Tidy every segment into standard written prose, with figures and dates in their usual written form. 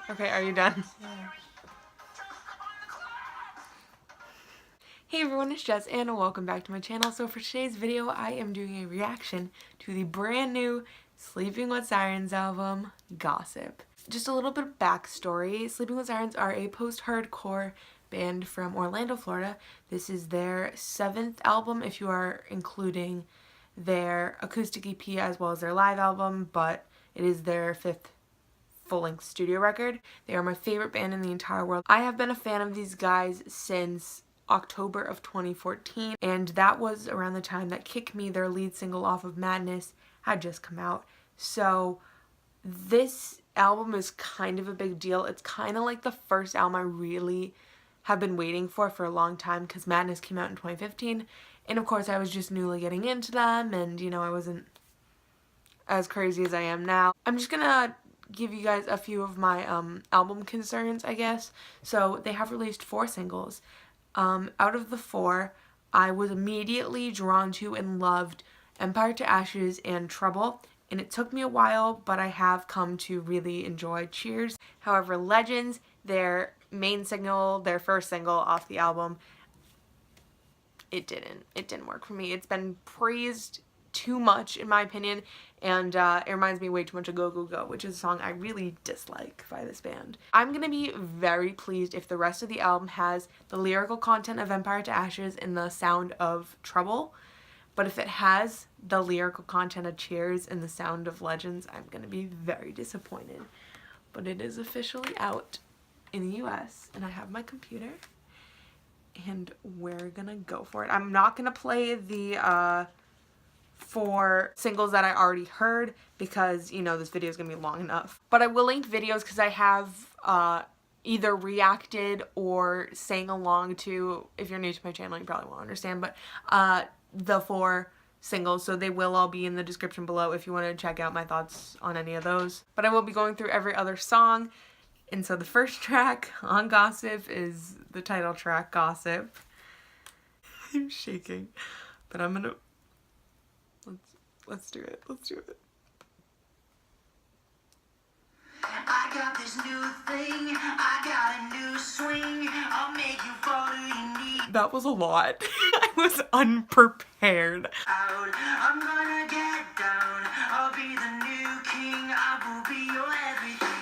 Okay, are you done? Yeah. Hey everyone, it's Jess and welcome back to my channel. So for today's video, I am doing a reaction to the brand new Sleeping with Sirens album, Gossip. Just a little bit of backstory. Sleeping with Sirens are a post-hardcore band from Orlando, Florida. This is their 7th album if you are including their acoustic EP as well as their live album, but it is their 5th full-length studio record. They are my favorite band in the entire world. I have been a fan of these guys since October of 2014, and that was around the time that Kick Me, their lead single off of Madness, had just come out. So this album is kind of a big deal. It's kind of like the first album I really have been waiting for a long time, because Madness came out in 2015, and of course I was just newly getting into them, and you know, I wasn't as crazy as I am now. I'm just gonna give you guys a few of my album concerns, I guess. So they have released 4 singles. Out of the 4, I was immediately drawn to and loved Empire to Ashes and Trouble, and it took me a while, but I have come to really enjoy Cheers. However, Legends, their main single, their first single off the album, it didn't work for me. It's been praised too much in my opinion, and it reminds me way too much of Go Go Go, which is a song I really dislike by this band. I'm gonna be very pleased if the rest of the album has the lyrical content of Empire to Ashes and the sound of Trouble, but if it has the lyrical content of Cheers and the sound of Legends, I'm gonna be very disappointed. But it is officially out in the US, and I have my computer, and we're gonna go for it. I'm not gonna play the 4 singles that I already heard, because you know this video is gonna be long enough, but I will link videos because I have either reacted or sang along to, if you're new to my channel you probably won't understand, but the 4 singles, so they will all be in the description below if you want to check out my thoughts on any of those. But I will be going through every other song, and so the first track on Gossip is the title track, Gossip. I'm shaking, but I'm gonna Let's do it. Let's do it. I got this new thing. I got a new swing. I'll make you fall to your knees. That was a lot. I was unprepared. I'm gonna get down. I'll be the new king. I will be your everything.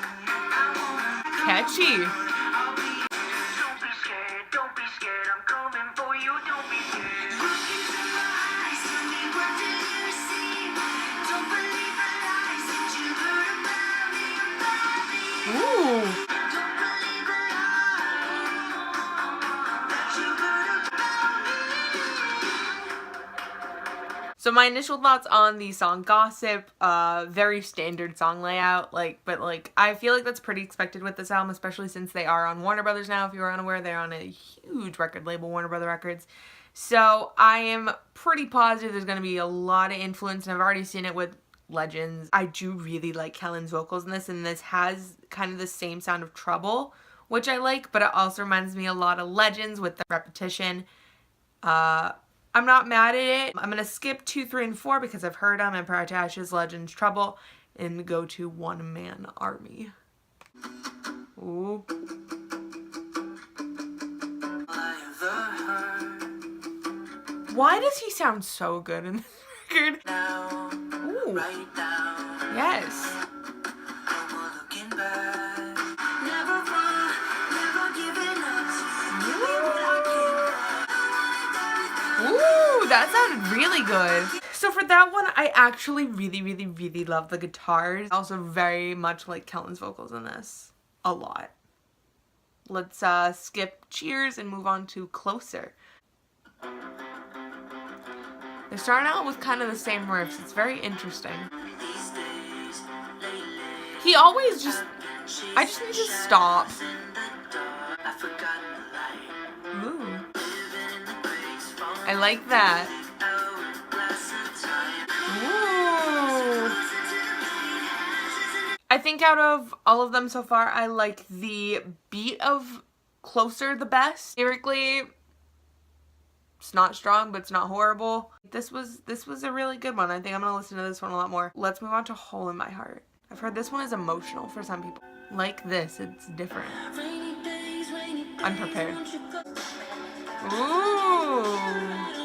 Catchy. Don't be scared. Don't be scared. I'm coming for you. Don't be scared. Look into my eyes. Tell me what do you see? Don't believe the lies that you heard about me, Ooh. Don't believe the lies that you heard about me. So my initial thoughts on the song Gossip, very standard song layout, but I feel like that's pretty expected with this album, especially since they are on Warner Brothers now. If you were unaware, they're on a huge record label, Warner Brothers Records. So I am pretty positive there's going to be a lot of influence, and I've already seen it with Legends. I do really like Kellen's vocals in this, and this has kind of the same sound of Trouble, which I like, but it also reminds me a lot of Legends with the repetition. I'm not mad at it. I'm going to skip 2, 3, and 4 because I've heard them, Empire to Ashes, Legends, Trouble, and go to One Man Army. Ooh. Why does he sound so good in this record? Ooh. Yes. Ooh, that sounded really good. So for that one, I actually really love the guitars. I also very much like Kellen's vocals in this. A lot. Let's skip Cheers and move on to Closer. They're starting out with kind of the same riffs. It's very interesting. He always I just need to stop. Ooh. I like that. Ooh. I think out of all of them so far, I like the beat of Closer the best. Lyrically, it's not strong, but it's not horrible. This was a really good one. I think I'm gonna listen to this one a lot more. Let's move on to Hole in My Heart. I've heard this one is emotional for some people. Like this, it's different. Unprepared. Ooh.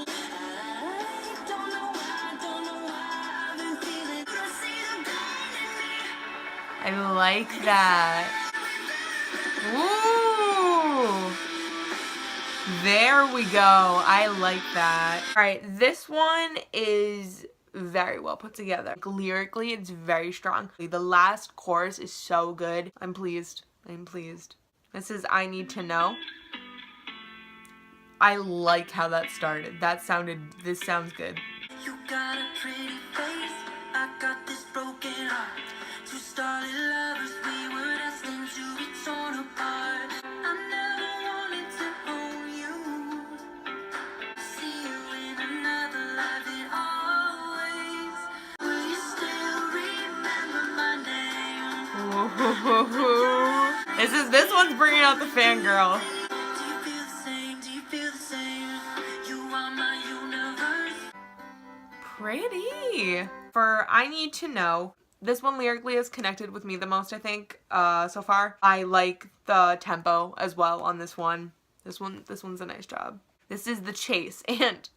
I like that. Ooh. There we go. I like that. Alright, this one is very well put together. Lyrically, it's very strong. The last chorus is so good. I'm pleased. I'm pleased. This is I Need to Know. I like how that started. This sounds good. You got a pretty face, I got this broken heart. Two started lovers, we were destined to be torn apart. I never wanted to own you. See you in another life and always. Will you still remember my name? This one's bringing out the fangirl. Do you feel the same? Do you feel the same? You are my universe. Pretty. For I Need to Know, this one lyrically has connected with me the most, I think, so far. I like the tempo as well on this one. This one's a nice job. This is The Chase, and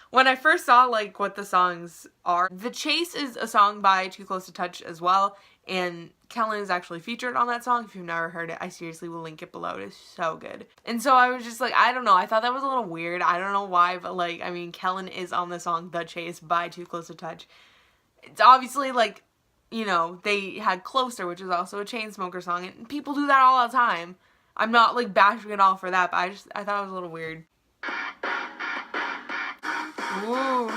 when I first saw like what the songs are, The Chase is a song by Too Close to Touch as well, and Kellen is actually featured on that song. If you've never heard it, I seriously will link it below. It is so good. And so I was just like, I don't know, I thought that was a little weird. I don't know why, but like, I mean, Kellen is on the song The Chase by Too Close to Touch. It's obviously like, you know, they had Closer, which is also a Chainsmokers song, and people do that all the time. I'm not like bashing it all for that, but I thought it was a little weird. Ooh.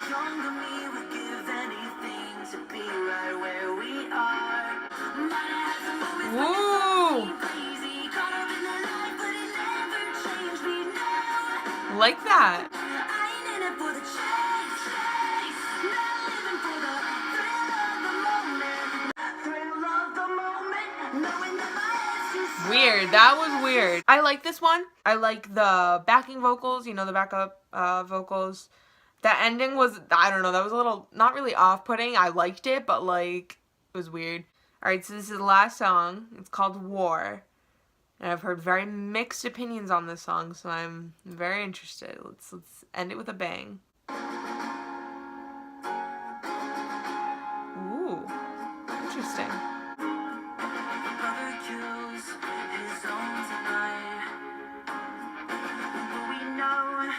Younger me would give anything to be right where we are. Might have some moments when Ooh. it's crazy, caught up in the light, but it never changed me now. Like that. I ain't in it for the chase, not living for the thrill of the moment, knowing that my head's too slow. Weird. That was weird. I like this one. I like the backing vocals, you know, the backup vocals. The ending was, I don't know, that was a little, not really off-putting. I liked it, but like, it was weird. Alright, so this is the last song. It's called War. And I've heard very mixed opinions on this song, so I'm very interested. Let's end it with a bang. Ooh, interesting. Brother kills his own tonight. But we know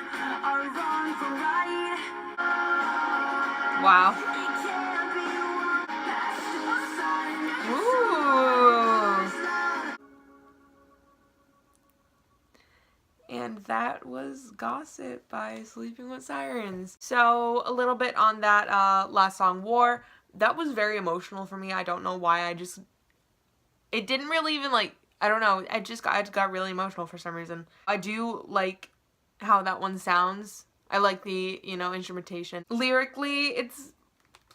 our wrong from right. Wow. It can't be one past suicide. Ooh. And that was Gossip by Sleeping with Sirens. So a little bit on that last song, War. That was very emotional for me. I don't know why. It didn't really even like, I don't know. I just got really emotional for some reason. I do like how that one sounds. I like the, you know, instrumentation. Lyrically, it's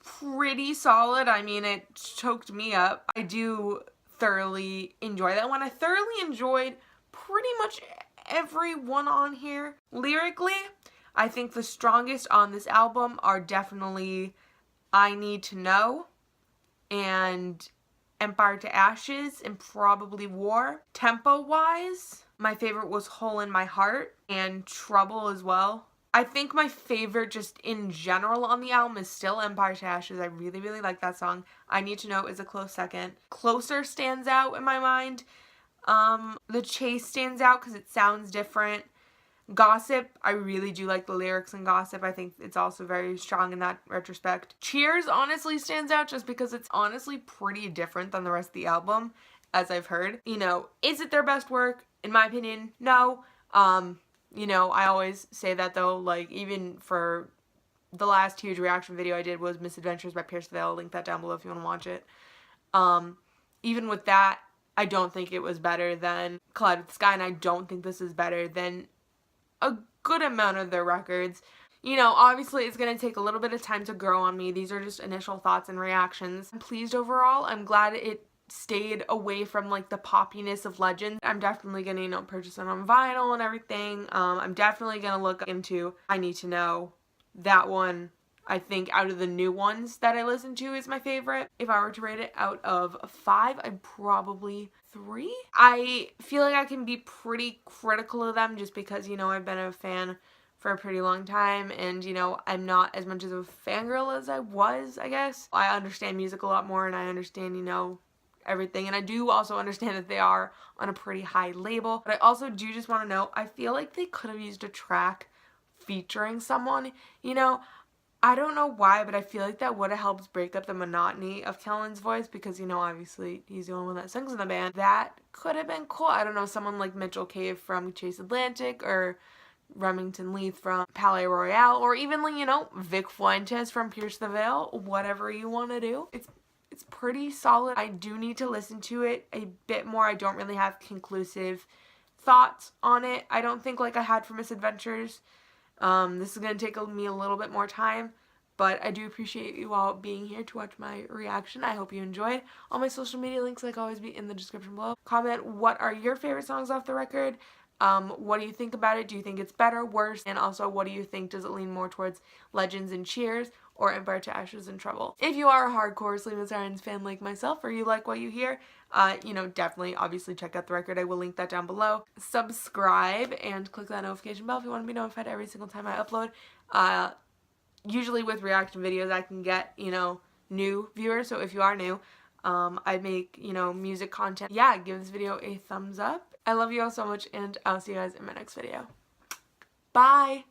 pretty solid. I mean, it choked me up. I do thoroughly enjoy that one. I thoroughly enjoyed pretty much every one on here. Lyrically, I think the strongest on this album are definitely I Need to Know and Empire to Ashes and probably War. Tempo-wise, my favorite was Hole in My Heart and Trouble as well. I think my favorite just in general on the album is still Empire to Ashes. I really, really like that song. I Need to Know is a close second. Closer stands out in my mind. The Chase stands out because it sounds different. Gossip, I really do like the lyrics in Gossip. I think it's also very strong in that retrospect. Cheers honestly stands out just because it's honestly pretty different than the rest of the album, as I've heard. You know, is it their best work? In my opinion, no. You know, I always say that though, like, even for the last huge reaction video I did was Misadventures by Pierce Vale. I'll link that down below if you want to watch it. Even with that, I don't think it was better than Collide with the Sky, and I don't think this is better than a good amount of their records. You know, obviously it's going to take a little bit of time to grow on me. These are just initial thoughts and reactions. I'm pleased overall. I'm glad it stayed away from like the poppiness of Legends. I'm definitely gonna, you know, purchase it on vinyl and everything. I'm definitely gonna look into I Need to Know. That one, I think out of the new ones that I listen to, is my favorite. If I were to rate it out of 5, I'd probably 3. I feel like I can be pretty critical of them just because, you know, I've been a fan for a pretty long time, and you know, I'm not as much of a fangirl as I was, I guess. I understand music a lot more, and I understand, you know, everything, and I do also understand that they are on a pretty high label, but I also do just want to know, I feel like they could have used a track featuring someone, you know. I don't know why, but I feel like that would have helped break up the monotony of Kellen's voice because, you know, obviously he's the only one that sings in the band. That could have been cool. I don't know, someone like Mitchell Cave from Chase Atlantic, or Remington Leith from Palais Royale, or even, you know, Vic Fuentes from Pierce the Veil. Whatever you want to do. It's pretty solid. I do need to listen to it a bit more. I don't really have conclusive thoughts on it. I don't think like I had for Misadventures. This is going to take me a little bit more time, but I do appreciate you all being here to watch my reaction. I hope you enjoyed. All my social media links, like always, be in the description below. Comment what are your favorite songs off the record. What do you think about it? Do you think it's better, worse? And also, what do you think? Does it lean more towards Legends and Cheers, or Empire to Ashes and Trouble? If you are a hardcore Sleeping with Sirens fan like myself, or you like what you hear, you know, definitely, obviously, check out the record. I will link that down below. Subscribe and click that notification bell if you want to be notified every single time I upload. Usually with reaction videos, I can get, you know, new viewers, so if you are new, I make, you know, music content. Yeah, give this video a thumbs up. I love you all so much, and I'll see you guys in my next video. Bye!